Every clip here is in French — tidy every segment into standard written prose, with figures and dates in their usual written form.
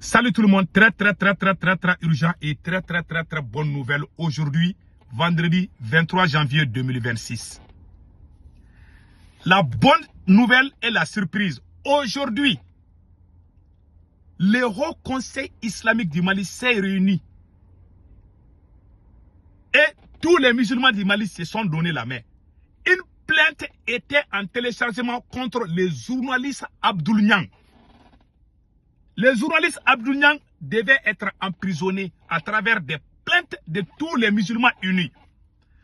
Salut tout le monde, très urgent et très bonne nouvelle aujourd'hui, vendredi 23 janvier 2026. La bonne nouvelle et la surprise. Aujourd'hui, le Haut Conseil islamique du Mali s'est réuni et tous les musulmans du Mali se sont donné la main. Une plainte était en téléchargement contre le journaliste Abdoul Niang. Le journaliste Abdoul Niang devait être emprisonné à travers des plaintes de tous les musulmans unis.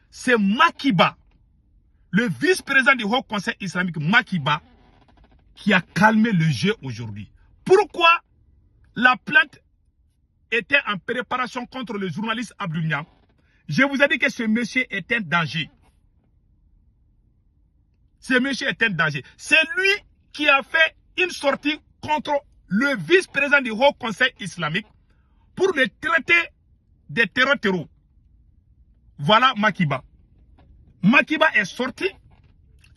C'est Makiba, le vice-président du Haut Conseil islamique Makiba, qui a calmé le jeu aujourd'hui. Pourquoi la plainte était en préparation contre le journaliste Abdoul Niang? Je vous ai dit que ce monsieur est un danger. Ce monsieur est un danger. C'est lui qui a fait une sortie contre le vice-président du Haut Conseil islamique pour le traiter de terreau. Voilà Makiba. Makiba est sorti.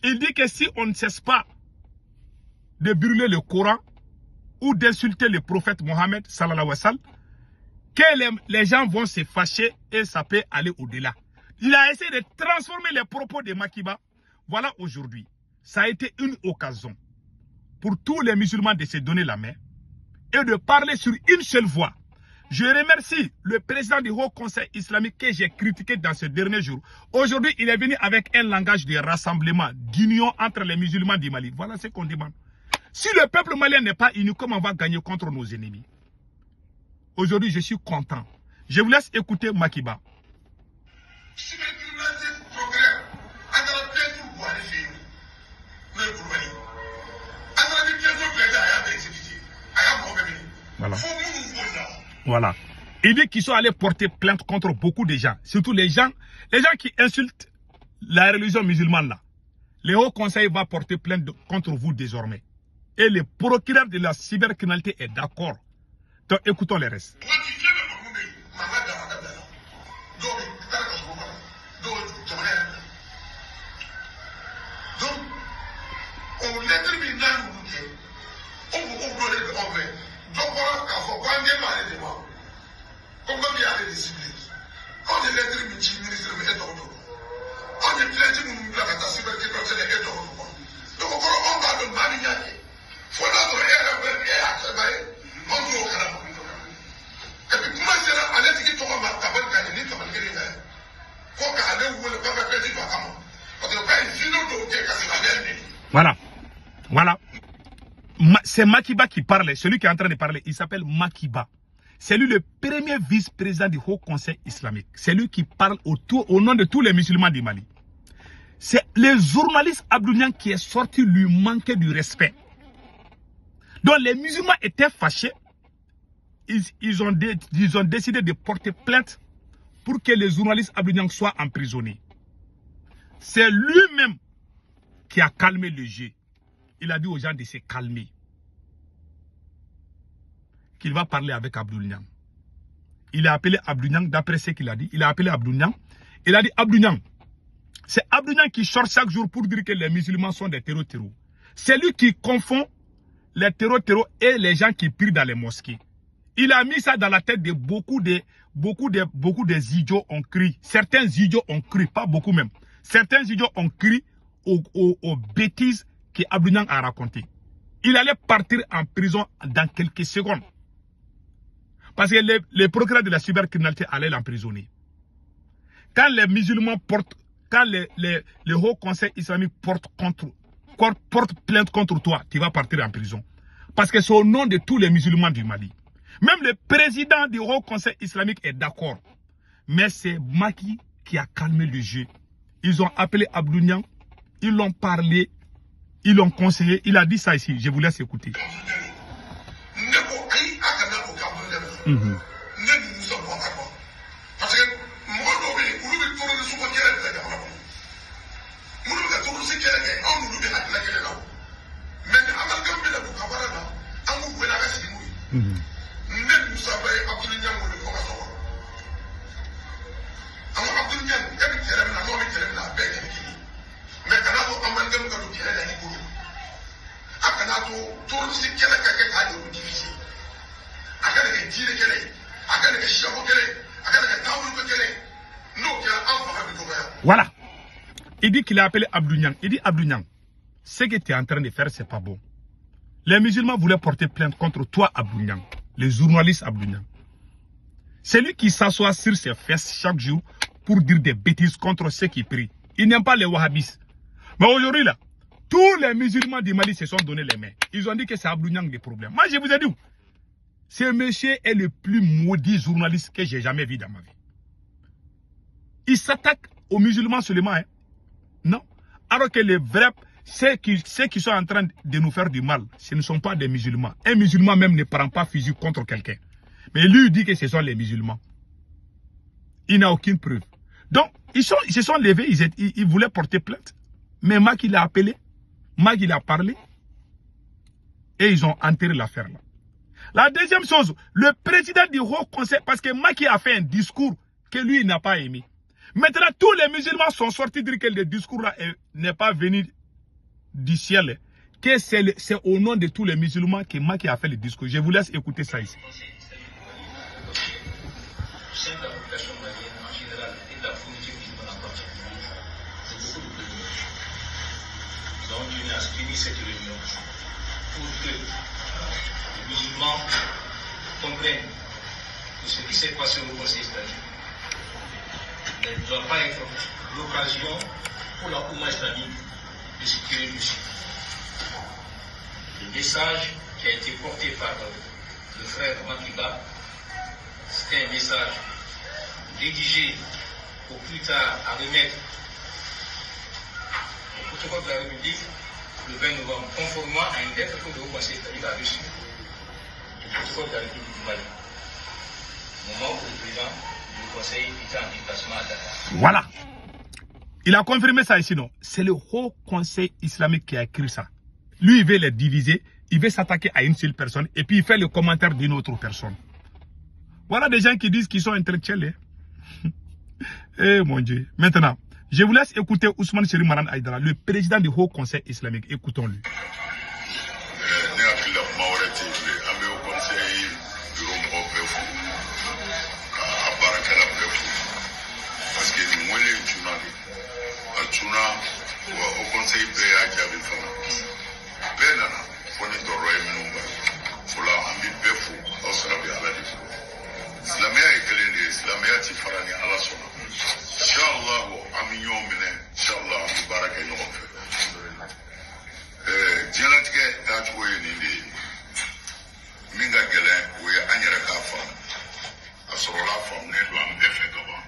Il dit que si on ne cesse pas de brûler le Coran ou d'insulter le prophète Mohammed sallallahu alayhi wa sallam, que les gens vont se fâcher et ça peut aller au-delà. Il a essayé de transformer les propos de Makiba. Voilà aujourd'hui. Ça a été une occasion pour tous les musulmans de se donner la main et de parler sur une seule voix. Je remercie le président du Haut Conseil islamique que j'ai critiqué dans ce dernier jour. Aujourd'hui, il est venu avec un langage de rassemblement, d'union entre les musulmans du Mali. Voilà ce qu'on demande. Si le peuple malien n'est pas uni, comment on va gagner contre nos ennemis? Aujourd'hui, je suis content. Je vous laisse écouter Makiba. Voilà. Il dit qu'ils sont allés porter plainte contre beaucoup de gens. Surtout les gens qui insultent la religion musulmane là. Le Haut Conseil va porter plainte contre vous désormais. Et le procureur de la cybercriminalité est d'accord. Donc écoutons les restes. Voilà. C'est Makiba qui parle. Celui qui est en train de parler, il s'appelle Makiba. C'est lui le premier vice-président du Haut Conseil islamique. C'est lui qui parle au nom de tous les musulmans du Mali. C'est le journaliste Abdoul Niang qui est sorti lui manquer du respect. Donc les musulmans étaient fâchés. Ils ont décidé de porter plainte pour que le journaliste Abdoul Niang soit emprisonné. C'est lui-même qui a calmé le jeu. Il a dit aux gens de se calmer. Qu'il va parler avec Abdoul Niang. Il a appelé Abdoul Niang, d'après ce qu'il a dit. Il a appelé Abdoul Niang. Il a dit Abdoul Niang. C'est Abdoul Niang qui sort chaque jour pour dire que les musulmans sont des terreaux. C'est lui qui confond les terreaux et les gens qui prient dans les mosquées. Il a mis ça dans la tête de beaucoup des idiots ont crié. Certains idiots ont crié, pas beaucoup même. Certains idiots ont crié aux bêtises que Abdoul Niang a racontées. Il allait partir en prison dans quelques secondes. Parce que les procureurs de la cybercriminalité allaient l'emprisonner. Quand les musulmans quand le Haut Conseil islamique porte plainte contre toi, tu vas partir en prison. Parce que c'est au nom de tous les musulmans du Mali. Même le président du Haut Conseil islamique est d'accord. Mais c'est Maki qui a calmé le jeu. Ils ont appelé Abdoul Niang, ils l'ont parlé, ils l'ont conseillé. Il a dit ça ici, je vous laisse écouter. Voilà. Il dit qu'il a appelé Abdou Niang. Il dit Abdou Niang, ce que tu es en train de faire, c'est pas bon. Les musulmans voulaient porter plainte contre toi, Abdou Niang, les journalistes Abdou Niang. C'est lui qui s'assoit sur ses fesses chaque jour pour dire des bêtises contre ceux qui prient. Il n'aime pas les wahhabistes. Mais aujourd'hui, là, tous les musulmans du Mali se sont donné les mains. Ils ont dit que c'est Abdou Niang le problème. Moi, je vous ai dit, ce monsieur est le plus maudit journaliste que j'ai jamais vu dans ma vie. Il s'attaque aux musulmans seulement, hein? Non. Alors que les vrais, ceux qui sont en train de nous faire du mal, ce ne sont pas des musulmans. Un musulman même ne prend pas fusil contre quelqu'un. Mais lui dit que ce sont les musulmans. Il n'a aucune preuve. Donc, ils se sont levés, ils voulaient porter plainte. Mais Macky l'a appelé, Macky l'a parlé, et ils ont enterré l'affaire là. La deuxième chose, le président du Haut Conseil, parce que Macky a fait un discours que lui, il n'a pas aimé. Maintenant, tous les musulmans sont sortis dire que le discours là n'est pas venu du ciel. Que c'est au nom de tous les musulmans que Macky a fait le discours. Je vous laisse écouter ça ici. Cette réunion pour que les musulmans comprennent que ce qui s'est passé au Conseil islamique ne doit pas être l'occasion pour la Oumma islamique de se tirer dessus. Le message qui a été porté par le frère Makiba, c'était un message rédigé au plus tard à remettre au protocole de la République le 20 novembre, conformément à une lettre que le Haut Conseil islamique a reçue du protocole de la République du Mali, au moment où le président du Conseil était en déplacement à Dakar. Voilà. Il a confirmé ça ici, non? C'est le Haut Conseil islamique qui a écrit ça. Lui, il veut les diviser, il veut s'attaquer à une seule personne, et puis il fait le commentaire d'une autre personne. Voilà des gens qui disent qu'ils sont intellectuels. Eh mon Dieu. Maintenant, je vous laisse écouter Ousmane Seri Maran Aïdara, le président du Haut Conseil islamique. Écoutons-le.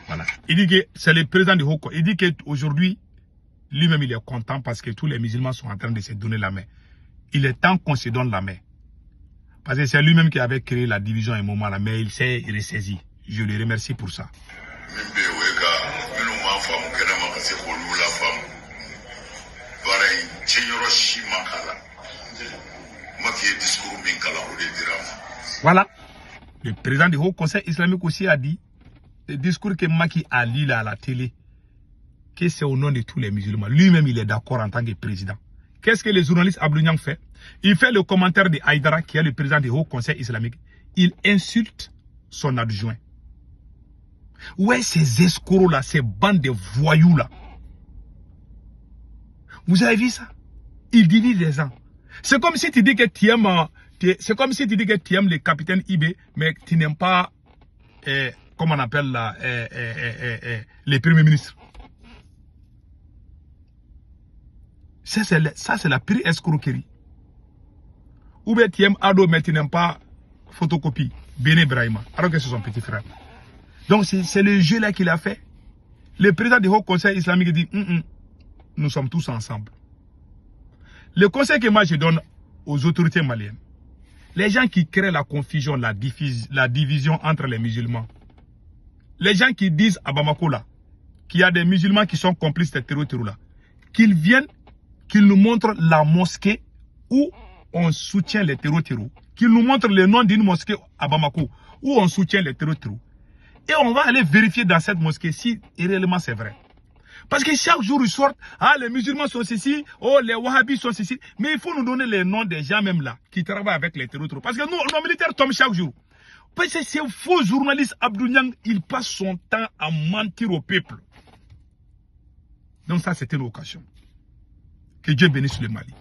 Voilà. Il dit que c'est le président du Haut Conseil. Il dit qu'aujourd'hui, lui-même, il est content parce que tous les musulmans sont en train de se donner la main. Il est temps qu'on se donne la main. Parce que c'est lui-même qui avait créé la division à un moment là, mais il s'est ressaisi. Je le remercie pour ça. Voilà. Le président du Haut Conseil islamique aussi a dit, le discours que Macky a lu là à la télé, que c'est au nom de tous les musulmans. Lui-même, il est d'accord en tant que président. Qu'est-ce que le journaliste Abdou Niang fait? Il fait le commentaire de Aïdara, qui est le président du Haut Conseil islamique. Il insulte son adjoint. Ouais, ces escrocs-là, ces bandes de voyous-là. Vous avez vu ça? Il divise les gens. C'est comme si tu dis que tu aimes... C'est comme si tu dis que tu aimes le capitaine Ibé, mais tu n'aimes pas... comment on appelle là, les premiers ministres. Ça, c'est la pire escroquerie. Ou bien tu aimes Ado, mais tu n'aimes pas photocopie, Béné Brahima, alors que c'est son petit frère. Donc, c'est le jeu là qu'il a fait. Le président du Haut Conseil islamique dit, nous sommes tous ensemble. Le conseil que moi je donne aux autorités maliennes, les gens qui créent la confusion, la division entre les musulmans, les gens qui disent à Bamako là, qu'il y a des musulmans qui sont complices de terror là, qu'ils viennent, qu'ils nous montrent la mosquée où on soutient les terror, qu'ils nous montrent le nom d'une mosquée à Bamako où on soutient les terror. Et on va aller vérifier dans cette mosquée si réellement c'est vrai. Parce que chaque jour ils sortent, ah les musulmans sont ceci, oh les wahhabis sont ceci. Mais il faut nous donner les noms des gens même là qui travaillent avec les terror. Parce que nous, nos militaires tombent chaque jour. Parce que c'est un faux journaliste Abdou Niang, il passe son temps à mentir au peuple. Donc ça, c'était une occasion. Que Dieu bénisse le Mali.